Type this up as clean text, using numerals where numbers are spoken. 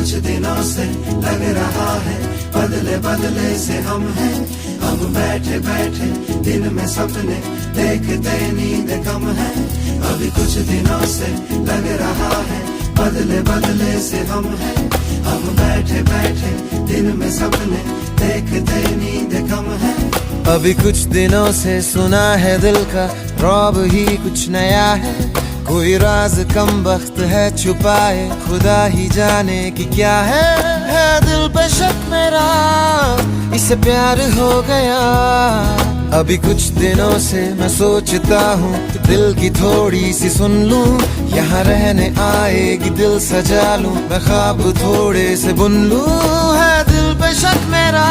कुछ दिनों से लग रहा है बदले बदले से हम हैं। हम बैठे बैठे दिन में सपने देखते नींद कम है। अभी कुछ दिनों से लग रहा है बदले बदले से हम हैं। हम बैठे बैठे दिन में सपने देखते नींद कम है। अभी कुछ दिनों से सुना है दिल का रौब ही कुछ नया है। कोई राज कम वक्त है छुपाए, खुदा ही जाने कि क्या है दिल पे शक मेरा, इसे प्यार हो गया। अभी कुछ दिनों से मैं सोचता हूँ कि दिल की थोड़ी सी सुन लूं, यहाँ रहने आएगी दिल सजा लूं, मैं ख्वाब थोड़े से बुन लूं, है दिल पे शक मेरा।